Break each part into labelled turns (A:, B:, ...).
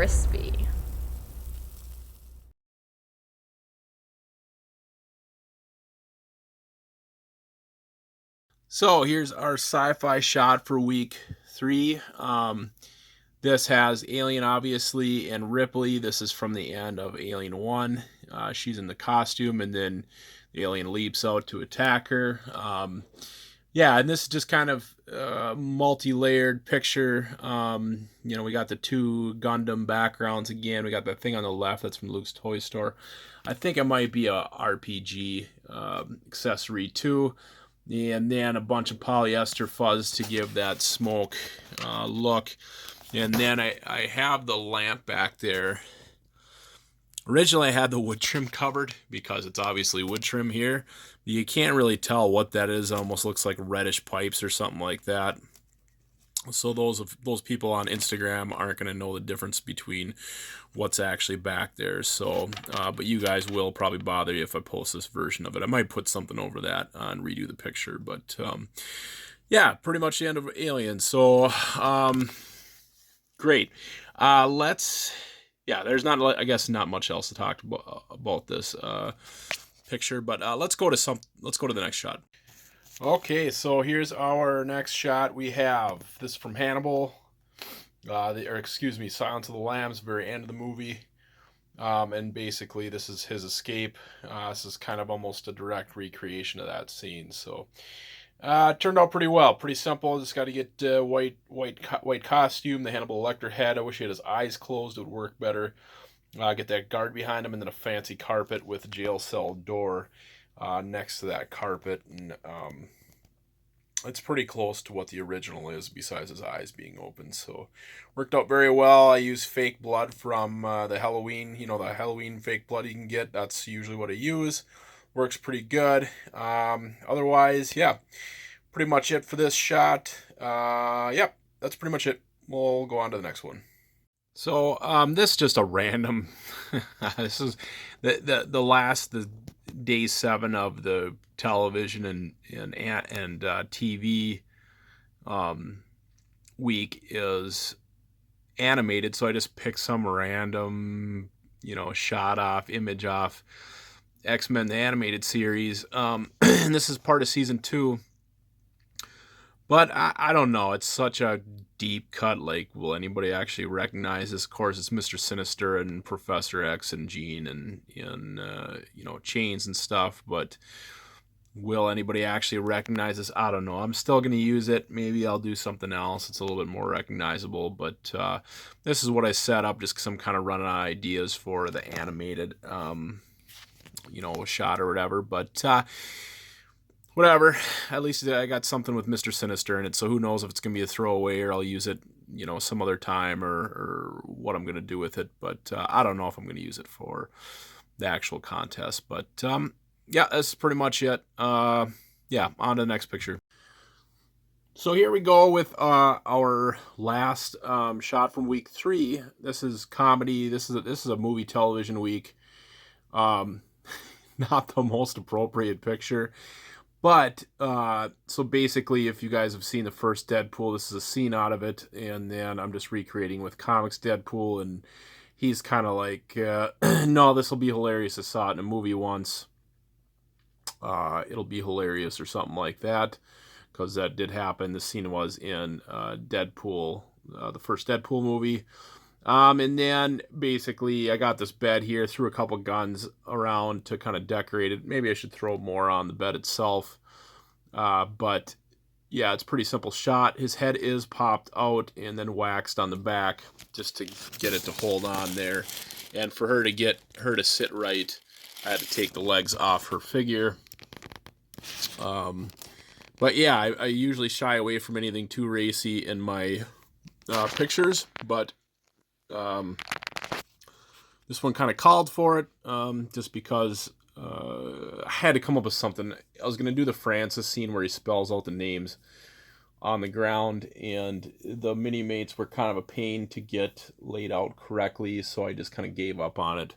A: crispy.
B: So here's our sci-fi shot for week 3. This has Alien, obviously, and Ripley. This is from the end of Alien 1. She's in the costume, and then the alien leaps out to attack her. Yeah, and this is just kind of multi-layered picture. We got the two Gundam backgrounds again. We got that thing on the left that's from Luke's toy store. I think it might be a RPG accessory too, and then a bunch of polyester fuzz to give that smoke look. And then I have the lamp back there. Originally, I had the wood trim covered because it's obviously wood trim here. You can't really tell what that is. It almost looks like reddish pipes or something like that. So those people on Instagram aren't going to know the difference between what's actually back there. So, but you guys will probably bother you if I post this version of it. I might put something over that and redo the picture. But yeah, pretty much the end of Alien. So great. Let's. Yeah, there's not. I guess not much else to talk about this picture, but let's go to the next shot. Okay, so here's our next shot. We have this from Hannibal, or excuse me, Silence of the Lambs, very end of the movie, and basically this is his escape. This is kind of almost a direct recreation of that scene. So it turned out pretty well, pretty simple. Just got to get white costume, the Hannibal Lecter head. I wish he had his eyes closed; it would work better. Get that guard behind him, and then a fancy carpet with a jail cell door next to that carpet, and it's pretty close to what the original is, besides his eyes being open. So worked out very well. I used fake blood from the Halloween, the Halloween fake blood you can get. That's usually what I use. Works pretty good. Otherwise, yeah, pretty much it for this shot. Yep, that's pretty much it. We'll go on to the next one. So this is just a random. This is the day 7 of the television and TV week is animated. So I just picked some random shot off image off X-Men the animated series. And this is part of season 2. But I don't know. It's such a deep cut. Like, will anybody actually recognize this? Of course, it's Mr. Sinister and Professor X and Jean and chains and stuff. But will anybody actually recognize this? I don't know. I'm still going to use it. Maybe I'll do something else. It's a little bit more recognizable. But this is what I set up just because I'm kind of running out of ideas for the animated, shot or whatever. But whatever. At least I got something with Mr. Sinister in it, so who knows if it's going to be a throwaway or I'll use it, some other time or what I'm going to do with it. But I don't know if I'm going to use it for the actual contest. But yeah, that's pretty much it. Yeah, on to the next picture. So here we go with our last shot from week 3. This is comedy. This is a movie television week. Not the most appropriate picture. But, so basically, if you guys have seen the first Deadpool, this is a scene out of it, and then I'm just recreating with comics Deadpool, and he's kind of like, no, this will be hilarious. I saw it in a movie once. It'll be hilarious or something like that, because that did happen. The scene was in Deadpool, the first Deadpool movie. And then basically I got this bed here, threw a couple guns around to kind of decorate it. Maybe I should throw more on the bed itself. But yeah, it's a pretty simple shot. His head is popped out and then waxed on the back just to get it to hold on there. And for her to get her to sit right, I had to take the legs off her figure. But yeah, I usually shy away from anything too racy in my pictures, but this one kind of called for it, just because I had to come up with something. I was going to do the Francis scene where he spells out the names on the ground, and the mini mates were kind of a pain to get laid out correctly, so I just kind of gave up on it.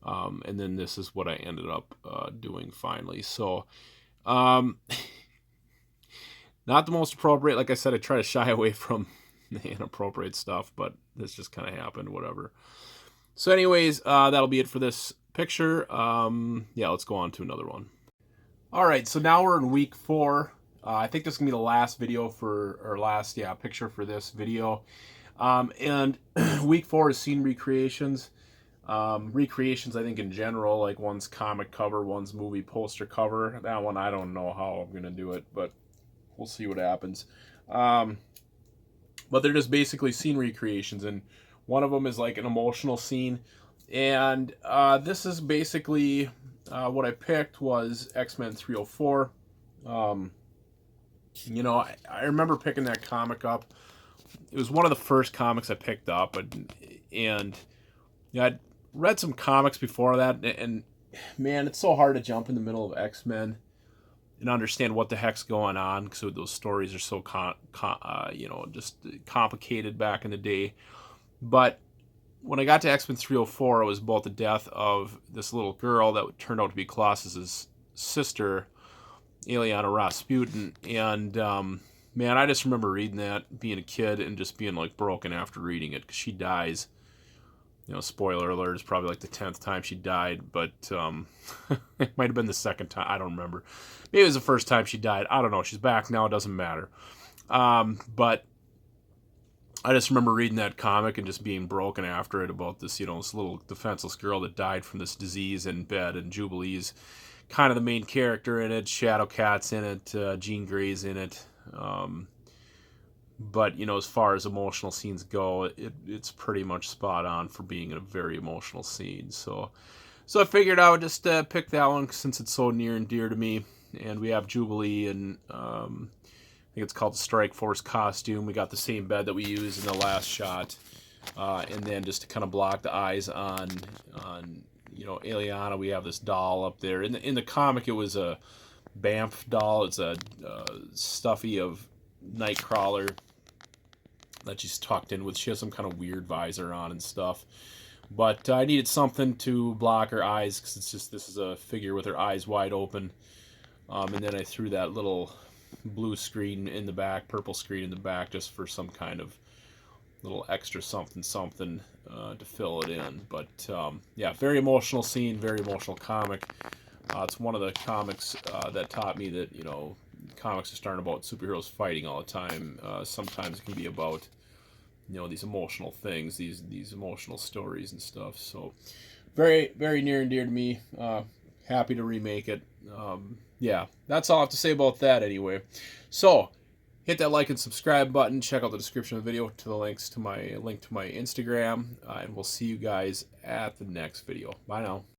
B: And then this is what I ended up doing finally. So, not the most appropriate. Like I said, I try to shy away from inappropriate stuff, but this just kind of happened, whatever. So anyways, that'll be it for this picture. Yeah, let's go on to another one. All right, so now we're in week 4. I think this is gonna be the last video picture for this video. And week 4 is scene recreations. Recreations, I think in general, like one's comic cover, one's movie poster cover. That one, I don't know how I'm gonna do it, but we'll see what happens. But they're just basically scene recreations, and one of them is like an emotional scene. And this is basically what I picked was X-Men 304. You know, I remember picking that comic up. It was one of the first comics I picked up, and you know, I'd read some comics before that, and man, it's so hard to jump in the middle of X-Men and understand what the heck's going on, because those stories are so just complicated back in the day. But when I got to X-Men 304, it was about the death of this little girl that turned out to be Colossus's sister, Ileana Rasputin. And man, I just remember reading that, being a kid, and just being like broken after reading it, because she dies. You know, spoiler alert, it's probably like the 10th time she died, but it might have been the second time. I don't remember. Maybe it was the first time she died. I don't know. She's back now. It doesn't matter. But I just remember reading that comic and just being broken after it about this, this little defenseless girl that died from this disease in bed, and Jubilee's kind of the main character in it. Shadowcat's in it. Jean Grey's in it. But, as far as emotional scenes go, it's pretty much spot on for being a very emotional scene. So I figured I would just pick that one since it's so near and dear to me. And we have Jubilee, and I think it's called the Strike Force costume. We got the same bed that we used in the last shot. And then just to kind of block the eyes on Ileana, we have this doll up there. In the comic, it was a Banff doll. It's a stuffy of Nightcrawler that she's tucked in with. She has some kind of weird visor on and stuff. But I needed something to block her eyes, because this is a figure with her eyes wide open. And then I threw that little blue screen in the back, purple screen in the back, just for some kind of little extra something to fill it in. But yeah, very emotional scene, very emotional comic. It's one of the comics that taught me that, comics are starting about superheroes fighting all the time. Sometimes it can be about, these emotional things, these emotional stories and stuff. So very, very near and dear to me. Happy to remake it. Yeah, that's all I have to say about that anyway. So hit that like and subscribe button. Check out the description of the video to the link to my Instagram. And we'll see you guys at the next video. Bye now.